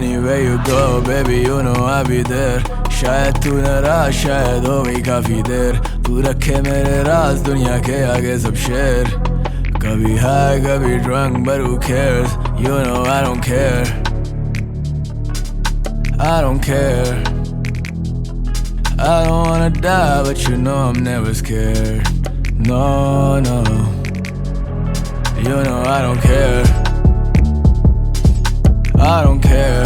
Anywhere you go, baby, you know I'll be there. शायद तू नाराज, शायद हो गई काफी देर. तू रखे मेरे राज दुनिया के आगे सब शेर. कभी high, कभी drunk, but who cares? You know I don't care. I don't care. I don't wanna die, but you know I'm never scared. No, no. You know I don't care. I don't care.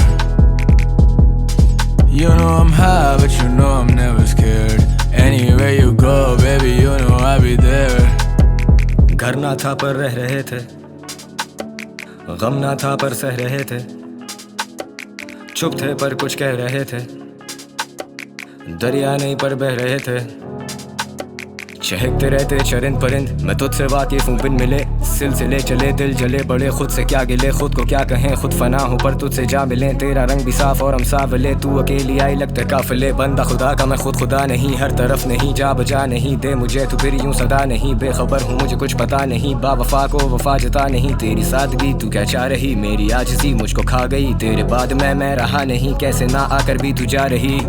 You know I'm high, but you know I'm never scared. Anywhere you go, baby, you know I'll be there. घर ना था पर रह रहे थे, गम ना था पर सह रहे थे, चुप थे पर कुछ कह रहे थे, दरिया नहीं पर बह रहे थे, चहकते रहते चरिंद परिंद. मैं तुझसे वाकिफ हूँ बिन मिले, सिलसिले चले दिल जले पड़े, खुद से क्या गिले, खुद को क्या कहें, खुद फना हूँ पर तुझसे जा मिले. तेरा रंग भी साफ और हम सावले, तू अकेली आई लगते काफिले. बंदा खुदा का मैं खुद खुदा नहीं, हर तरफ नहीं, जा बजा नहीं, दे मुझे तू फिर यूं सदा नहीं. बेखबर हूँ मुझे कुछ पता नहीं, बावफा को वफा जता नहीं. तेरी सादगी तू क्या चाह रही, मेरी आजिज़ी मुझको खा गई. तेरे बाद मैं रहा नहीं, कैसे ना आकर भी तू जा रही.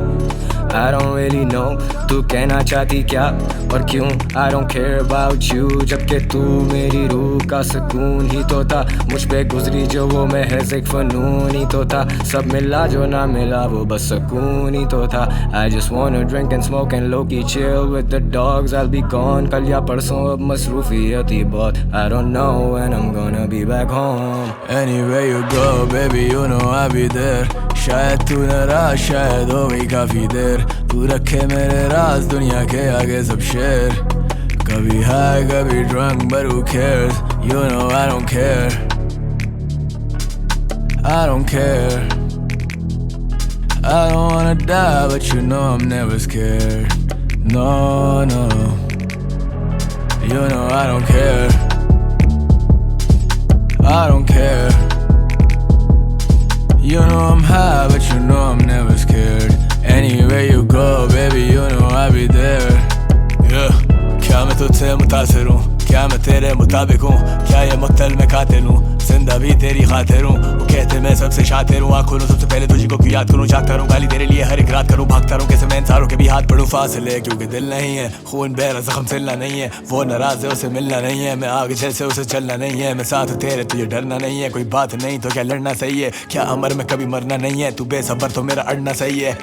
I don't really know तू कहना चाहती क्या और क्यों. I don't care about you, जबकि तू मेरी रूह का सुकून ही तो था. मुझ पे गुजरी जो वो महज एक फनून ही तो था. सब मिला जो ना मिला वो बस सुकून ही तो था. I just wanna drink and smoke and low-key chill with the dogs. I'll be gone कल या परसों, अब मसरूफियत ही बहुत. I don't know when I'm gonna be back home. Anywhere you go, baby, you know I'll be there. शायद तू नाराज, शायद हो गई काफी देर. तू रखे मेरे राज दुनिया के आगे सब शेर. कभी high, कभी drunk, but who cares? You know I don't care. I don't care. I don't wanna die, but you know I'm never scared. No, no. You know I don't care. I don't care. You know I'm high, but you know I'm never scared. Anywhere you go, baby, you know I'll be there. Yeah. क्या मैं तुझसे मुतासिर हूँ, क्या मैं तेरे मुताबिक हूँ, क्या ये मुक्तल में कातिल हूँ, जिंदा भी तेरी खातिर हूँ. वो कहते मैं सबसे शातिर हूँ, आँख खोलूं सबसे पहले तुझी को क्यों याद करूँ. जागता रहूँ गाली तेरे लिए हर एक रात करूँ, भागता रहूँ कैसे मैं इंसानों के भी हाथ पढ़ूँ. फासले क्योंकि दिल नहीं है, खून बहरा जख्म सिलना नहीं है. वो नाराज है उसे मिलना नहीं है, मैं आगे जैसे उसे चलना नहीं है. मैं साथ तेरे तुझे डरना नहीं है, कोई बात नहीं तो क्या लड़ना सही है. क्या अमर में कभी मरना नहीं है, तू बेसबर तो मेरा अड़ना सही है.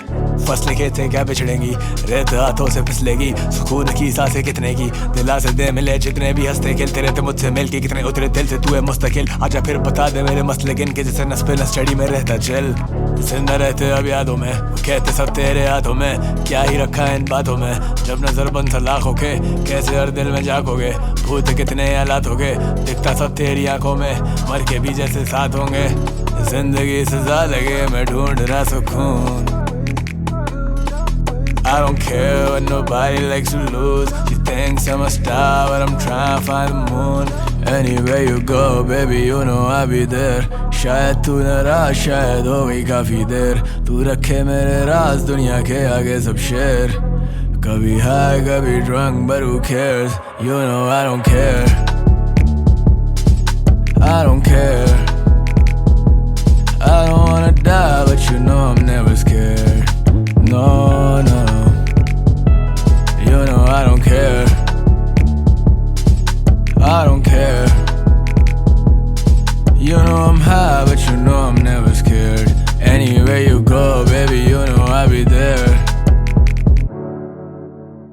फसलें कहते क्या बिछड़ेंगी, रेत हाथों से फिसलेगी. सुकून की सांसें कितने की, दिला से दे मिले जितने भी हंसते खेलते रहते मुझसे मिलके. कितने उतरे दिल से तू है मुस्तकिल, आजा फिर बता दे मेरे मसले किन के. जैसे नस पे नस चढ़ी में रहता चल, जिंदा रहते अब यादों में. वो कहते सब तेरे हाथों में, क्या ही रखा है इन बातों में. जब नजर बंद लाखों के, कैसे हर दिल में जागोगे. भूत कितने हालात हो गए, दिखता सब तेरी आंखों में. मर के भी जैसे साथ होंगे, जिंदगी सजा लगे मैं ढूंढ रहा सुकून. I don't care what nobody likes to lose. She thinks I'm a star, but I'm trying to find the moon. Anywhere you go, baby, you know I'll be there. शायद तू नाराज, शायद हो गई काफी देर. तू रखे मेरे राज दुनिया के आगे सब शेर. कभी high, कभी drunk, but who cares? You know I don't care. I don't care. I don't wanna die, but you know I'm never scared. No, no. You know I don't care. I don't care. You know I'm high, but you know I'm never scared. Anywhere you go, baby, you know I'll be there.